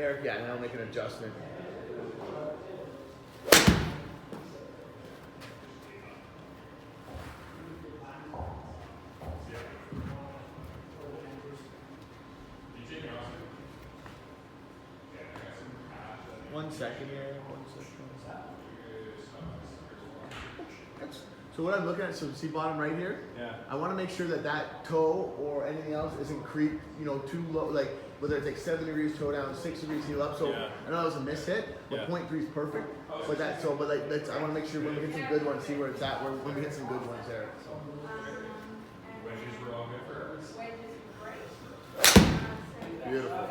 Eric, yeah, and I'll make an adjustment. One second here. So what I'm looking at, so see bottom right here? Yeah. I want to make sure that that toe or anything else isn't creeped, too low, like whether it's like 7 degrees toe down, 6 degrees heel up. So I know that was a miss hit, but 0.3 is perfect. But I want to make sure when we hit some good ones, see where it's at, when we hit some good ones there. So. Wedges were all good for Beautiful.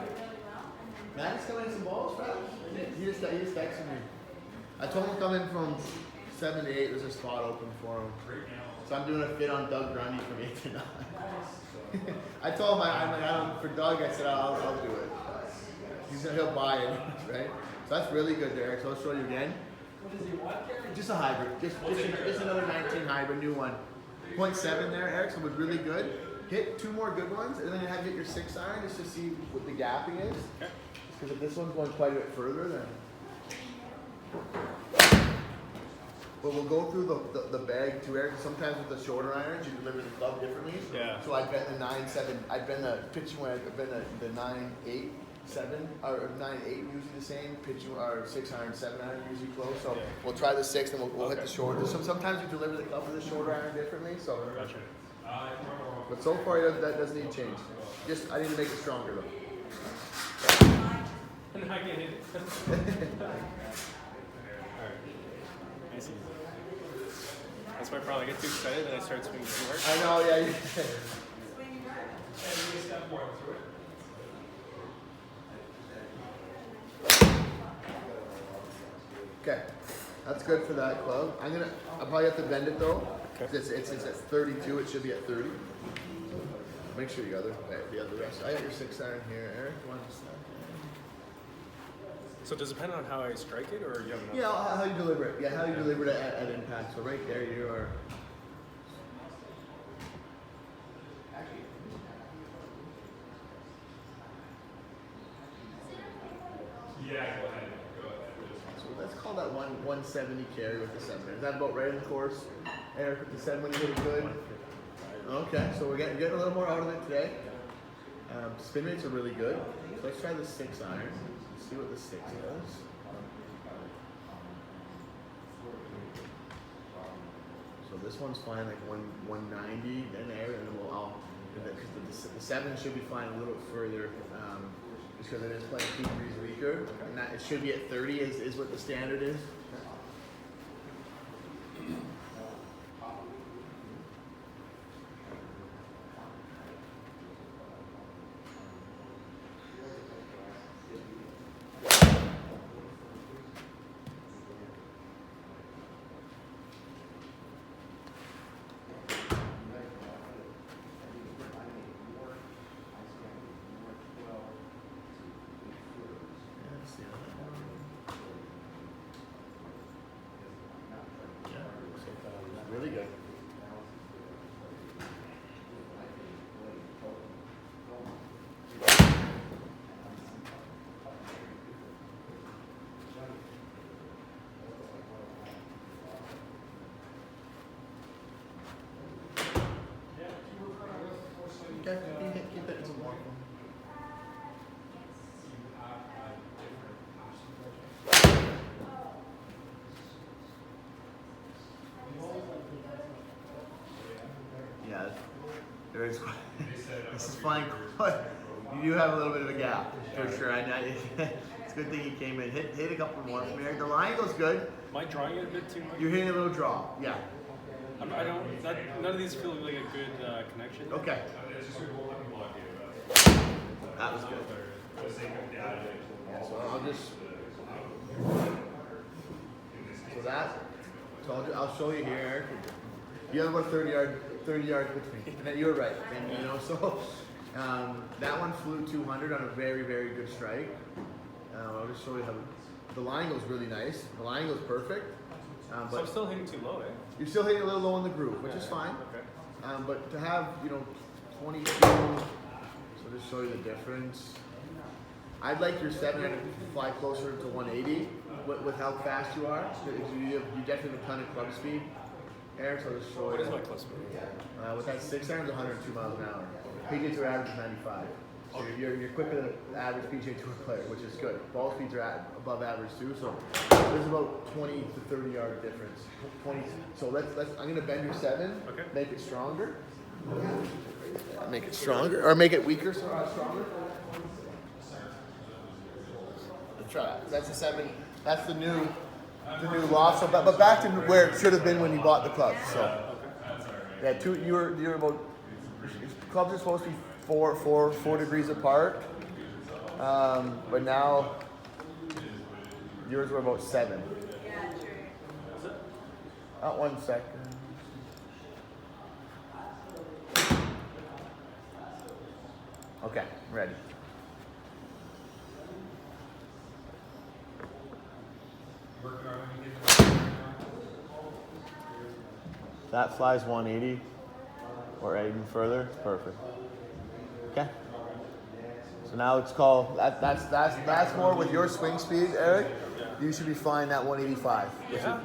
Matt's coming in some balls, Fred? He just texted me. I told him to come in from 7 to 8. There's a spot open for him. So I'm doing a fit on Doug Grundy from 8 to 9. I told him for Doug. I said I'll do it. He'll buy it, right? So that's really good, Derek. So I'll show you again. Just a hybrid. Just another 19 hybrid, new one. 0.7 there, Eric. So it was really good. Hit 2 more good ones, and then you have to hit your 6 iron just to see what the gapping is. Because if this one's going quite a bit further, then. But we'll go through the bag too, Eric. Sometimes with the shorter irons, you deliver the club differently. Yeah. So I bend the 9-7. I bend the pitching one. I bend the 9-8-7 or 9-8 usually the same. Pitching or 6 iron, 7 iron usually close. So we'll try the 6, and we'll hit the shorter. So sometimes you deliver the club with the shorter iron differently. So. Gotcha. But so far that doesn't need change. Just I need to make it stronger though. I get it. Alright. Nice. That's why I probably get too excited and I start swinging too hard. I know, yeah. Okay, that's good for that club. I'll probably have to bend it though. Okay. It's at 32. It should be at 30. Make sure the other rest. I got your 6 iron here, Eric. So does it depend on how I strike it, or you have enough? Yeah, how you deliver it. Yeah, how you deliver it at impact. So right there, you are. Yeah, go ahead. So let's call that 170 carry with the 7. Is that about right in the course, Eric, with the 7 when you hit it good? Okay, so we're getting a little more out of it today. Spin rates are really good. So let's try the 6 iron. See what the 6 does. So this one's flying like 190 in there, and then because the 7 should be flying a little bit further, just because it is playing 2 degrees weaker, and that it should be at 30 is what the standard is. Really good. Okay, keep it some more. Yeah, there is quite. This is flying. You do have a little bit of a gap for sure. It's a good thing you came in. Hit a couple more from here. The line goes good. Am I drawing it a bit too much? You're hitting a little draw. Yeah. None of these feel like a good connection. Okay. That was good. So I'll just. So that. Told you. I'll show you here, Eric. You have about 30 yards between. And then you were right. And, so that one flew 200 on a very, very good strike. I'll just show you how the line goes really nice. The line goes perfect. But so I'm still hitting too low, eh? You're still hitting a little low in the groove, which is fine. Okay. But to have 22. So just show you the difference. I'd like your 7 to fly closer to 180 with how fast you are. You definitely have a ton of club speed. Eric, so just show What it. is my club speed? With that 6 iron, 102 miles an hour. PJ Tour average is 95. So you're quicker than the average PJ Tour player, which is good. Ball speeds are above average too, so there's about 20 to 30 yard difference. 20. So let's. I'm gonna bend your 7. Okay. Make it stronger. Make it stronger, or make it weaker. Stronger. Let's try that. That's the 7. That's the new Loft. So, but back to where it should have been when you bought the club. So yeah, you're about. Clubs are supposed to be four degrees apart, but now yours were about 7. Yeah, true. Not 1 second. Okay, ready. Working on anything? That flies 180 or even further. Perfect. Okay. So now it's called that's more with your swing speed, Eric. You should be flying that 185.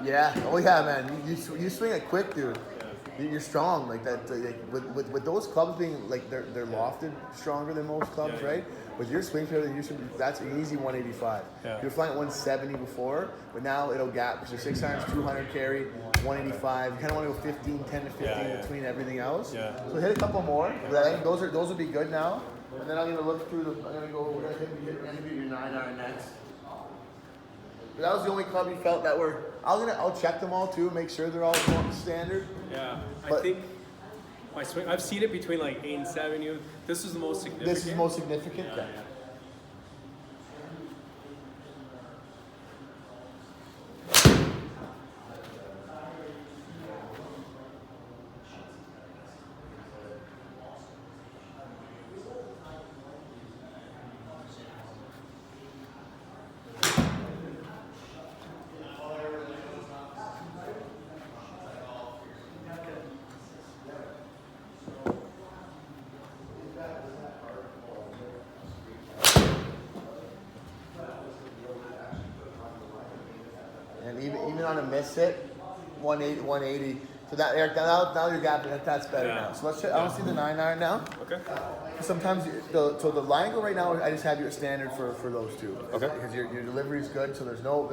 Yeah. Oh yeah, man. You swing it quick, dude. You're strong like that. With those clubs being like they're lofted stronger than most clubs, right? With your swing speed, that's an easy 185. Yeah. You're flying at 170 before, but now it'll gap because your 6 irons 200 carry, 185. You kind of want to go 15, 10 to 15 between everything else. Yeah. So hit a couple more. I think those will be good now. And then I'm gonna look through we're gonna hit your 9 iron next. But that was the only club you felt that were. I'll check them all too, make sure they're all standard. Yeah, But- I think my swing. I've seen it between like 8 and 7. This is the most significant. This is most significant. Yeah. And even on a miss hit, 180. So that Eric, now you're gapping. That's better Yeah. now. So let's check. I want to see the 9 iron now. Okay. Sometimes the angle right now, I just have you at standard for those two. Okay. Because your delivery is good, so there's no.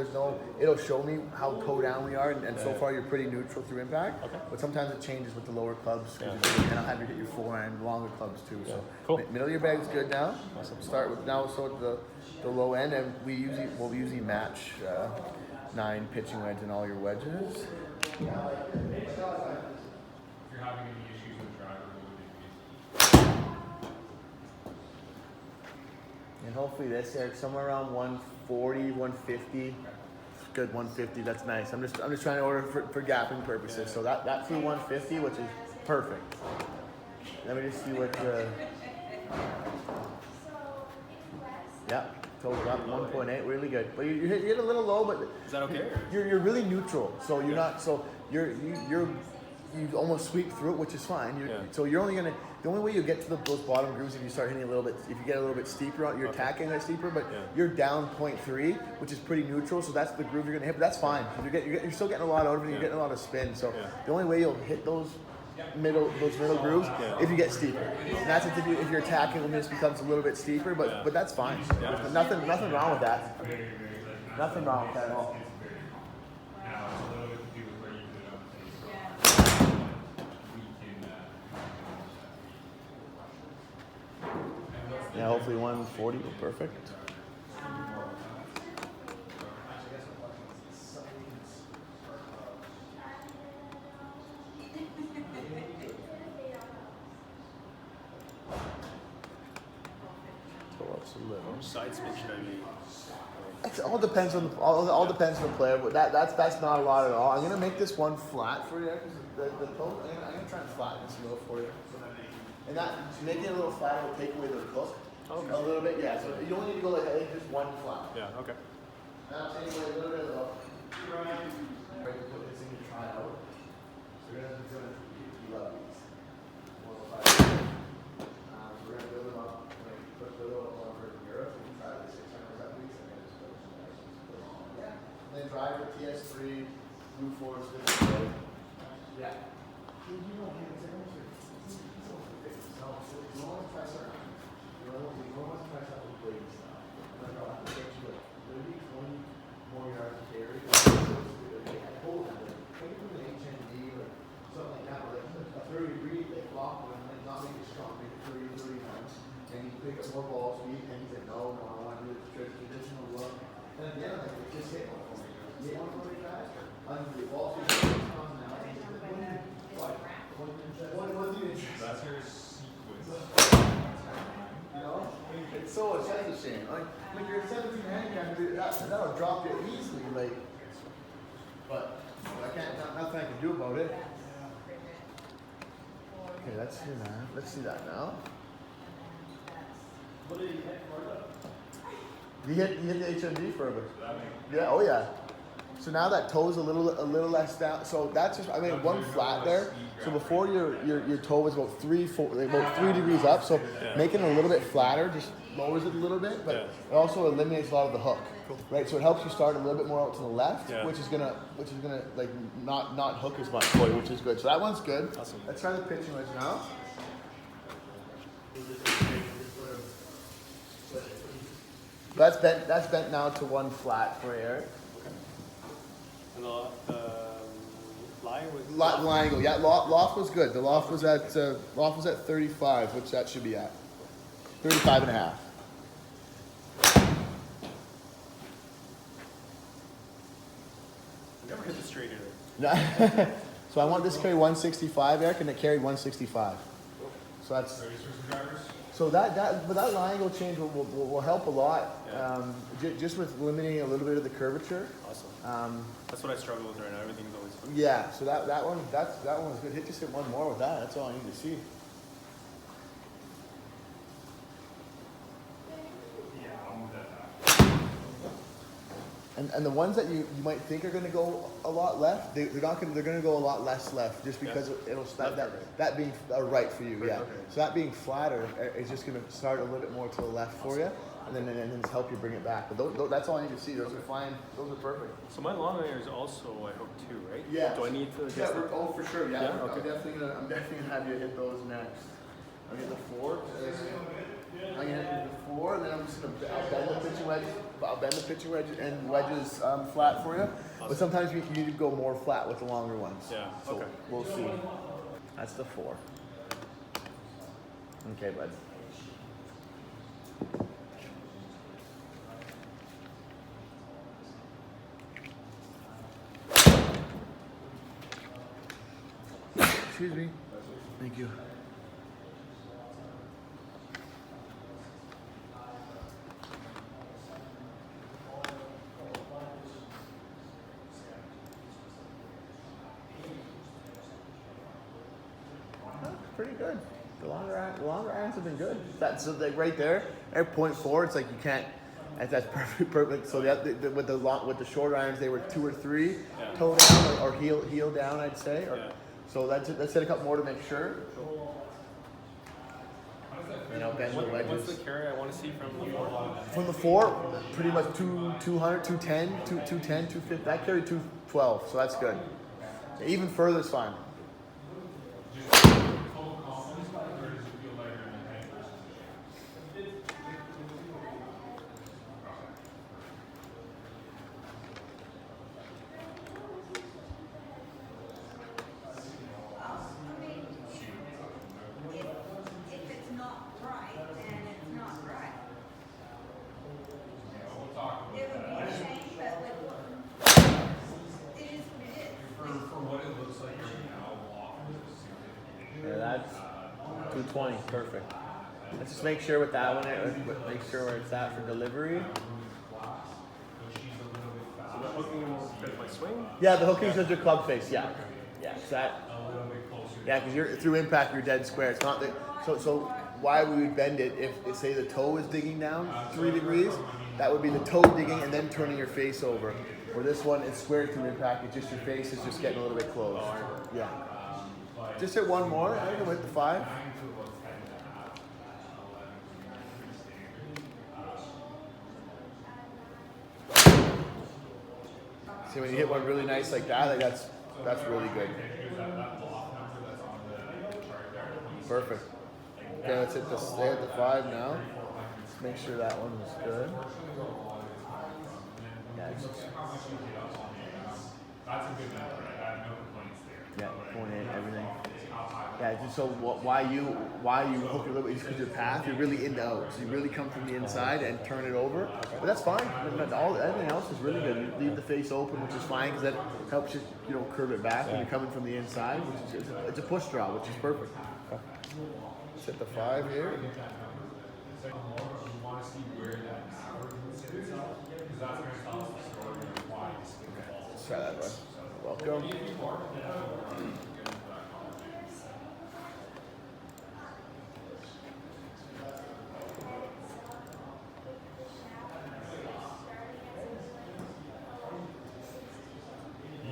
It'll show me how toe down we are, and so far you're pretty neutral through impact. Okay. But sometimes it changes with the lower clubs, Yeah. and I'll have you get your 4 iron longer clubs too. So Cool. middle of your bag is good now. Awesome. Start with now. So the low end, and we usually match 9 pitching wedge in all your wedges. If you're having any issues with driver, what would it be? And hopefully this, Eric, somewhere around 140, 150. Good, 150. That's nice. I'm just trying to order for gapping purposes. So that flew 150, which is perfect. Let me just see what. Yeah, total up 1.8, really good. But you hit a little low, but Is that okay? you're really neutral. So you're not. So you almost sweep through it, which is fine. So you're only gonna. The only way you get to those bottom grooves if you start hitting a little bit. If you get a little bit steeper, you're attacking it steeper, but you're down 0.3, which is pretty neutral. So that's the groove you're gonna hit. But that's fine. You're still getting a lot out of it. You're getting a lot of spin. So the only way you'll hit those middle grooves if you get steeper. And that's if you're attacking, it just becomes a little bit steeper. But that's fine. There's nothing wrong with that. Nothing wrong with that at all. Now, it's a little bit to do with where you put it on the table. We can, Yeah, hopefully 140, perfect. Go up a little. Side spin should I be? It all depends on all depends on the player, but that's not a lot at all. I'm gonna make this one flat for you. The toe, I'm gonna try and flatten this a little for you. And that making it a little flat will take away the hook a little bit. Yeah, so you only need to go like I think just one flat. Yeah. Okay. Now take away a little bit of the hook. Right, put this in your try out. So we're gonna you love these. 4 or 5. We're gonna build them up. We're gonna put a little over here. So you can try this. driver TS3, Blue Force, different. Yeah. You know, it's no, you don't want to try something. You don't want to try something with blades now. Like, I'll have to get you like 30, 20 more yards of carry. I told them, like, take it from an HND or something like that, but like a 30 degree, like lock one, like not make it strong, make it 30, 39. And he picked up more ball speed, and he said, no, I want to do the traditional look. And at the end, like, it just hit one for me. You want to go fast? Under the ball speed, comes now. And he said, what was the interest? That's your sequence. You know? It's so, it's such a shame. Like you're at 17 handicap, that'll drop you easily, like. But I can't, nothing I can do about it. Okay, let's see that. Let's see that now. What did he hit further? You hit the HMD further. Yeah, oh yeah. So now that toe's a little less down. So that's just, I mean, one flat there. So before your toe was about 3 degrees up. So making it a little bit flatter just lowers it a little bit, but it also eliminates a lot of the hook, right? So it helps you start a little bit more out to the left, which is gonna like not hook as much for you, which is good. So that one's good. Awesome. Let's try the pitching wedge now. That's bent now to one flat for Eric. And the line was Line angle, yeah. Loft was good. The loft was at 35, which that should be at 35 and a half. I never hit the straight either. So I want this to carry 165, Eric, and it carried 165. So that's. So that line angle change will help a lot, just with eliminating a little bit of the curvature. Awesome. That's what I struggle with right now. Everything's always. Yeah. So that one was good. Just hit one more with that. That's all I need to see. Yeah, I'll move that back. And the ones that you might think are going to go a lot left, they're not going. They're going to go a lot less left, just because it'll that being right for you. Yeah. Okay. So that being flatter is just going to start a little bit more to the left for you, and then just help you bring it back. But that's all I need to see. Those are fine. Those are perfect. So my long iron is also I hook too, right? Yeah. Do I need to? Yeah. For sure. Yeah. Yeah? Okay. I'm definitely gonna have you hit those next. I'll get the 4. I'm gonna hit the 4, and then I'm just gonna bend the pitching wedge. I'll bend the pitching wedge and wedges flat for you. But sometimes you need to go more flat with the longer ones. Yeah. So Okay. we'll see. That's the 4. Okay, bud. Excuse me. Thank you. Pretty good. The longer irons have been good. That's like right there. At 0.4, it's like you can't. That's perfect. So with the short irons, they were 2 or 3 toe down or heel down, I'd say. So let's hit a couple more to make sure. And I'll bend the wedges. What's the carry I want to see from you? From the 4, pretty much 200, 210, 250. That carried 212, so that's good. Even further is fine. Yeah, that's 220, perfect. Let's just make sure with that one, make sure where it's at for delivery. So the hooking will fit my swing? Yeah, the hooking's just your club face, yeah. Yeah, because you're through impact, you're dead square. It's not that, so why we would bend it if say the toe is digging down 3 degrees, that would be the toe digging and then turning your face over. Where this one is square through impact, it's just your face is just getting a little bit closed. Yeah. Just hit one more, I think I'll hit the 5. See, when you hit one really nice like that, like that's really good. Perfect. Okay, let's hit the stay at the 5 now. Let's make sure that one was good. Yeah, That's a good number. I have no complaints there. yeah, going in everything. Yeah, just so why you hook a little bit just because your path, you're really in the out. So you really come from the inside and turn it over. But that's fine. Everything else is really good. You leave the face open, which is fine because that helps you, curve it back when you're coming from the inside, which is it's a push draw, which is perfect. Let's hit the 5 here. You want to see where that average would sit itself, because that's going to tell us the story of why you spin the ball. Let's try that one. Welcome.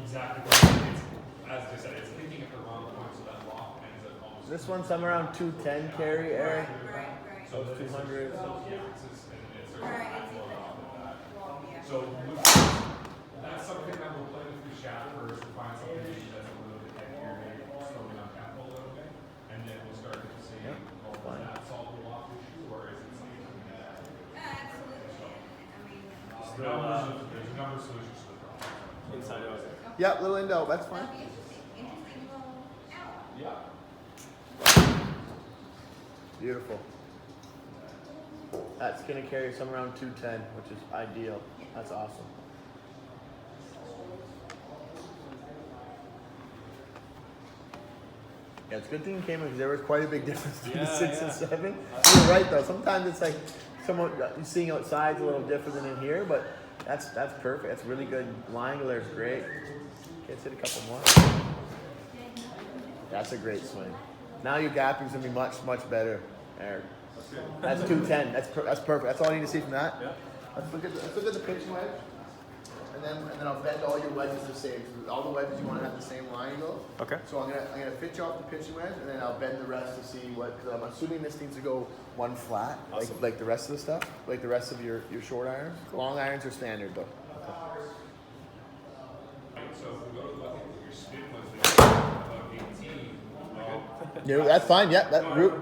Exactly. As I said, it's picking at the wrong point, so that loft ends up almost. This one's somewhere around 210 carry, Eric. Right. So it's 200. So that's something that we'll play with the shaft first. We'll find something maybe that's a little bit heavier, maybe slowing on tempo a little bit, and then we'll start to see, does that solve the loft issue, or is it something that? Absolutely. I mean, There's a number of solutions to the problem. Inside out. Yeah, little endo. That's fine. that'll be interesting. Interesting little out. Yeah. Beautiful. That's gonna carry somewhere around 210, which is ideal. That's awesome. Yeah, it's a good thing you came in because there was quite a big difference between the 6 and 7. You're right though. Sometimes it's like someone you're seeing outside's a little different than in here, but that's perfect. That's really good. Line there is great. Okay, let's hit a couple more. That's a great swing. Now your gapping's gonna be much better, Eric. That's 210. That's perfect. That's all I need to see from that. Yeah. Let's look at the pitch wedge, and then I'll bend all your wedges the same. All the wedges you want to have the same line go. Okay. So I'm gonna pitch off the pitching wedge, and then I'll bend the rest to see what. Cause I'm assuming this needs to go one flat, Awesome. like the rest of the stuff, like the rest of your short irons. Long irons are standard though. So if we go to look at your spin was about 18, Yeah, that's fine. Yeah, that root.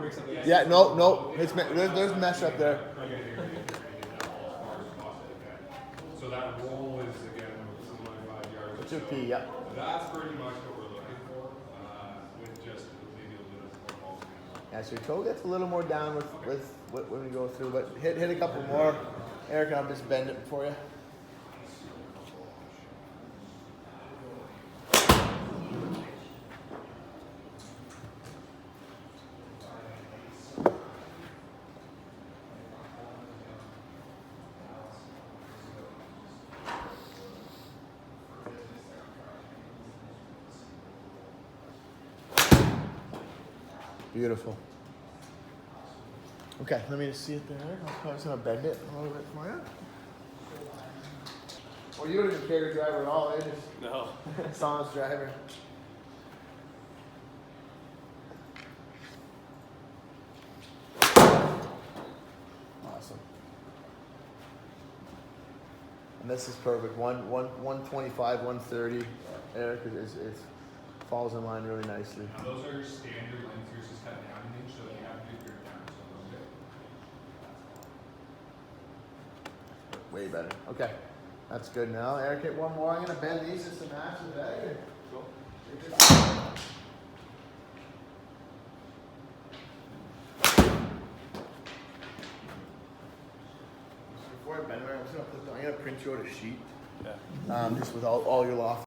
Yeah, no. There's mesh up there. so that roll is again somewhere 5 yards. What's your P? Yeah. That's pretty much what we're looking for, with just maybe a little bit more ball spin. Yeah, so your toe gets a little more down with when we go through, but hit a couple more. Eric, I'll just bend it for you. Beautiful. Okay, let me just see it there. I'm just gonna bend it a little bit for you. Well, you don't even care to drive at all, eh? Just No. Sana's driver. Awesome. And this is perfect. 125, 130. Eric is falls in line really nicely. Now those are your standard lengths. Yours is cut down an inch, so you have to do your down just a little bit. Way better. Okay. That's good now. Eric, hit one more. I'm going to bend these just to match the bag. Cool. Before I bend, I'm going to print you out a sheet. Yeah. Just with all your loft